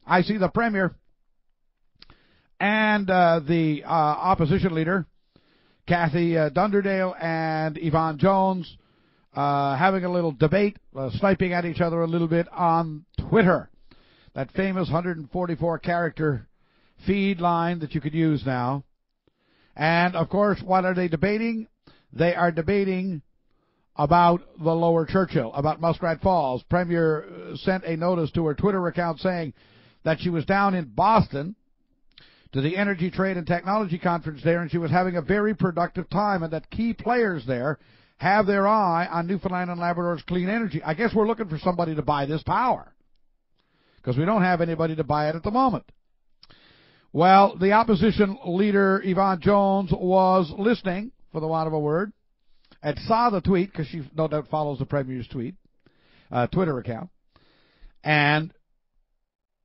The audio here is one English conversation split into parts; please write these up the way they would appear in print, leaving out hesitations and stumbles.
I see the Premier and the opposition leader, Kathy Dunderdale and Yvonne Jones, having a little debate, sniping at each other a little bit on Twitter. That famous 144-character feed line that you could use now. And, of course, what are they debating? They are debating about the Lower Churchill, about Muskrat Falls. Premier sent a notice to her Twitter account saying that she was down in Boston to the Energy, Trade, and Technology Conference there, and she was having a very productive time, and that key players there have their eye on Newfoundland and Labrador's clean energy. I guess we're looking for somebody to buy this power, because we don't have anybody to buy it at the moment. Well, the opposition leader, Yvonne Jones, was listening, for the want of a word, and saw the tweet, because she no doubt follows the Premier's Twitter account, and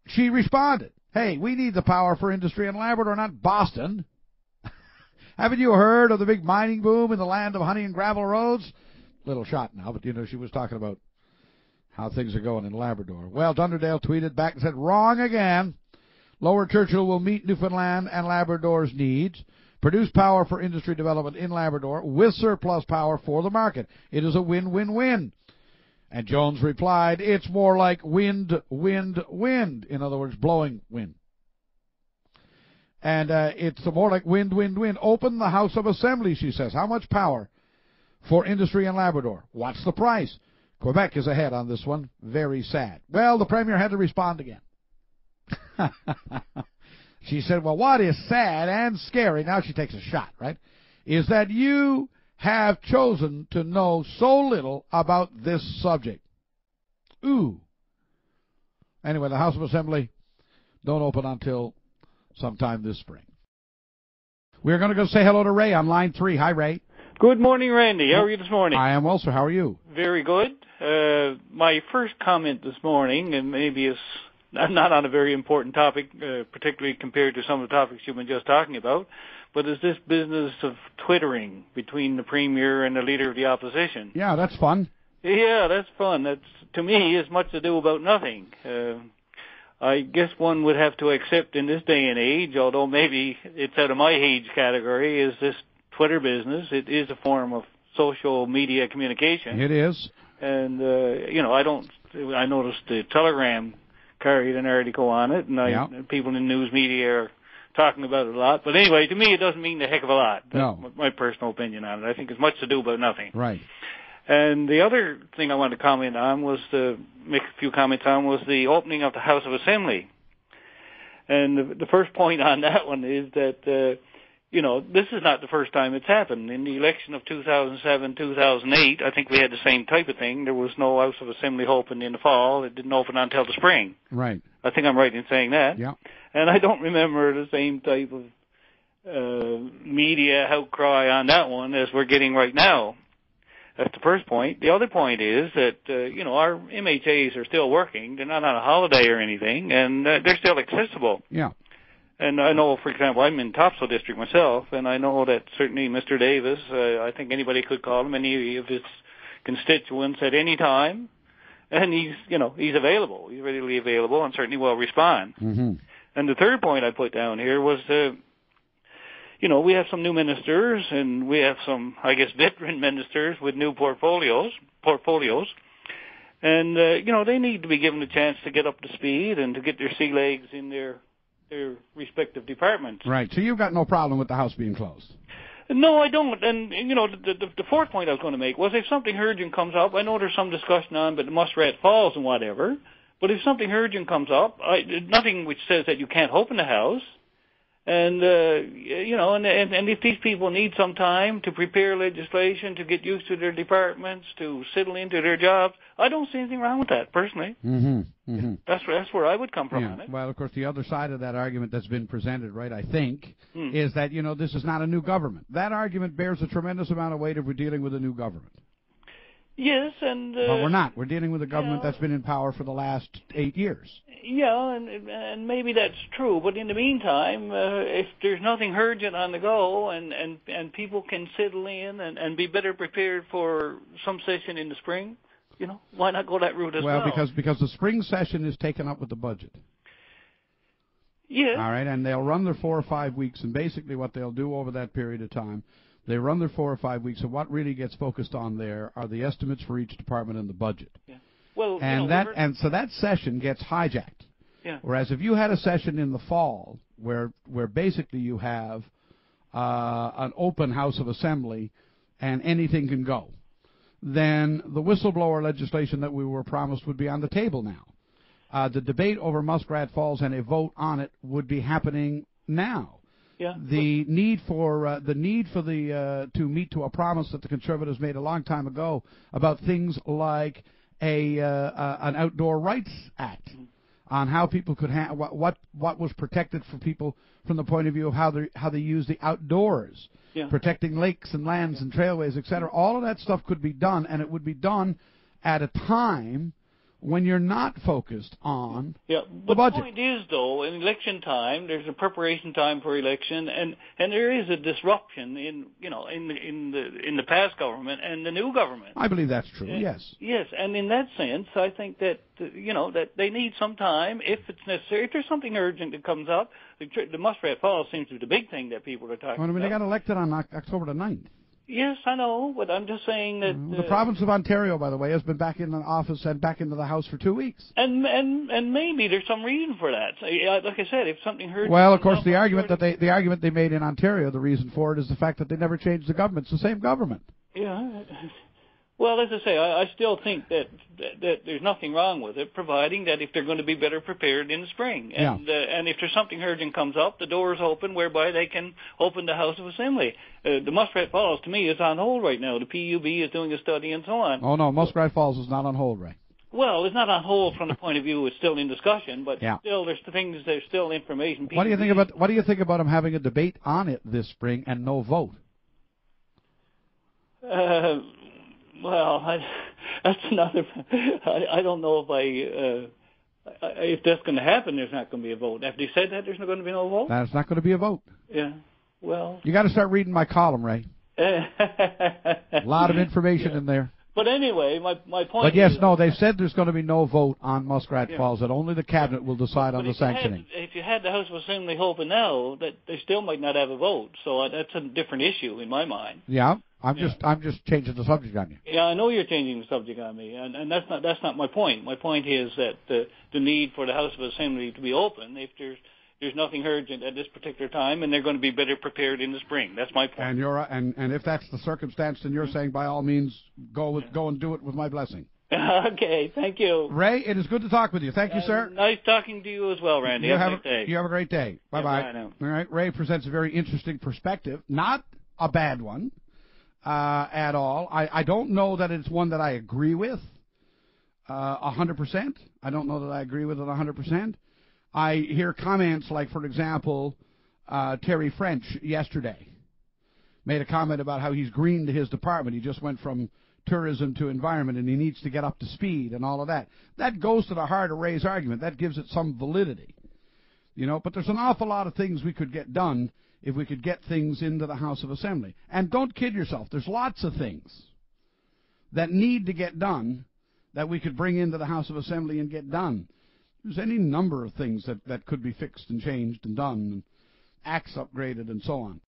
she responded, "Hey, we need the power for industry in Labrador, not Boston. Haven't you heard of the big mining boom in the land of honey and gravel roads?" Little shot now, but she was talking about how things are going in Labrador. Well, Dunderdale tweeted back and said, "Wrong again. Lower Churchill will meet Newfoundland and Labrador's needs, produce power for industry development in Labrador with surplus power for the market. It is a win-win-win." And Jones replied, "It's more like wind, wind, wind." In other words, blowing wind. And it's more like wind, wind, wind. Open the House of Assembly, she says. How much power for industry in Labrador? What's the price? Quebec is ahead on this one. Very sad. Well, the Premier had to respond again. She said, well, what is sad and scary, now she takes a shot, right, is that you have chosen to know so little about this subject. Ooh. Anyway, the House of Assembly don't open until sometime this spring. We're going to go say hello to Ray on line 3. Hi, Ray. Good morning, Randy. How are you this morning? I am well, sir. How are you? Very good. My first comment this morning, and maybe it's not on a very important topic, particularly compared to some of the topics you've been just talking about, but is this business of twittering between the Premier and the Leader of the Opposition. Yeah, that's fun. Yeah, that's fun. That's, to me, is much ado about nothing. I guess one would have to accept in this day and age, although maybe it's out of my age category, is this Twitter business. It is a form of social media communication. It is. And, I noticed the Telegram carried an article on it, and people in the news media are talking about it a lot. But anyway, to me, it doesn't mean a heck of a lot. That's my personal opinion on it. I think it's much to do about nothing. Right. And the other thing I wanted to comment on was make a few comments on was the opening of the House of Assembly. And the first point on that one is that, this is not the first time it's happened. In the election of 2007, 2008, I think we had the same type of thing. There was no House of Assembly open in the fall. It didn't open until the spring. Right. I think I'm right in saying that. Yeah. And I don't remember the same type of media outcry on that one as we're getting right now. That's the first point. The other point is that, our MHAs are still working. They're not on a holiday or anything, and they're still accessible. Yeah. And I know, for example, I'm in Topsail District myself, and I know that certainly Mr. Davis, I think anybody could call him, any of his constituents at any time, and he's available. He's readily available and certainly will respond. Mm-hmm. And the third point I put down here was, we have some new ministers, and we have some, I guess, veteran ministers with new portfolios, and, they need to be given a chance to get up to speed and to get their sea legs in their respective departments. Right. So you've got no problem with the House being closed? No, I don't. And, the fourth point I was going to make was if something urgent comes up, I know there's some discussion on but Muskrat Falls and whatever, but if something urgent comes up, nothing which says that you can't open the House. And, and if these people need some time to prepare legislation, to get used to their departments, to settle into their jobs, I don't see anything wrong with that, personally. Mm-hmm. Mm-hmm. That's where I would come from on it. Well, of course, the other side of that argument that's been presented, right, I think, is that, this is not a new government. That argument bears a tremendous amount of weight if we're dealing with a new government. Yes, and... but we're not. We're dealing with a government that's been in power for the last 8 years. Yeah, and maybe that's true. But in the meantime, if there's nothing urgent on the go and people can settle in and be better prepared for some session in the spring, why not go that route as well? Well, because the spring session is taken up with the budget. Yes. All right, and they'll run their 4 or 5 weeks, and basically what they'll do over that period of time, they run their 4 or 5 weeks, and what really gets focused on there are the estimates for each department and the budget. Yeah. Well, And so that session gets hijacked. Yeah. Whereas if you had a session in the fall where basically you have an open House of Assembly and anything can go, then the whistleblower legislation that we were promised would be on the table now. The debate over Muskrat Falls and a vote on it would be happening now. Yeah. The need for to meet to a promise that the Conservatives made a long time ago about things like an outdoor rights act on how people could what was protected for people from the point of view of how they use the outdoors, protecting lakes and lands and trailways, etc. All of that stuff could be done, and it would be done at a time when you're not focused on the budget. The point is, though, in election time, there's a preparation time for election, and there is a disruption in the past government and the new government. I believe that's true. Yes. Yes, and in that sense, I think that that they need some time if it's necessary. If there's something urgent that comes up, the Muskrat Falls seems to be the big thing that people are talking about. They got elected on October the 9th. Yes, I know, but I'm just saying that the province of Ontario, by the way, has been back in the office and back into the House for 2 weeks. And maybe there's some reason for that. Like I said, if something hurts. Well, of course, the argument they made in Ontario, the reason for it is the fact that they never changed the government. It's the same government. Yeah. Well, as I say, I still think that there's nothing wrong with it, providing that if they're going to be better prepared in the spring. And if there's something urgent comes up, the door is open whereby they can open the House of Assembly. The Muskrat Falls, to me, is on hold right now. The PUB is doing a study and so on. Oh, no, Muskrat Falls is not on hold, Ray. Well, it's not on hold from the point of view it's still in discussion, but still there's still information. What do you think about them having a debate on it this spring and no vote? Well, that's another. I don't know if that's going to happen. There's not going to be a vote. Have they said that there's not going to be no vote? There's not going to be a vote. Yeah. Well, you got to start reading my column, Ray. A lot of information in there. But anyway, my point. But yes, they said there's going to be no vote on Muskrat Falls. That only the cabinet will decide on the sanctioning. If you had the House of Assembly hoping now, that they still might not have a vote. So that's a different issue in my mind. Yeah. I'm just changing the subject on you. Yeah, I know you're changing the subject on me, and that's not my point. My point is that the need for the House of Assembly to be open, if there's nothing urgent at this particular time, and they're going to be better prepared in the spring. That's my point. And if that's the circumstance, then you're saying by all means go and do it with my blessing. Okay, thank you, Ray. It is good to talk with you. Thank you, sir. Nice talking to you as well, Randy. You have a great day. You have a great day. Bye bye. Now. All right. Ray presents a very interesting perspective, not a bad one. At all. I don't know that it's one that I agree with 100%. I don't know that I agree with it 100%. I hear comments like, for example, Terry French yesterday made a comment about how he's greened his department. He just went from tourism to environment, and he needs to get up to speed and all of that. That goes to the heart of Ray's argument. That gives it some validity. But there's an awful lot of things we could get done if we could get things into the House of Assembly. And don't kid yourself. There's lots of things that need to get done that we could bring into the House of Assembly and get done. There's any number of things that could be fixed and changed and done, and acts upgraded and so on.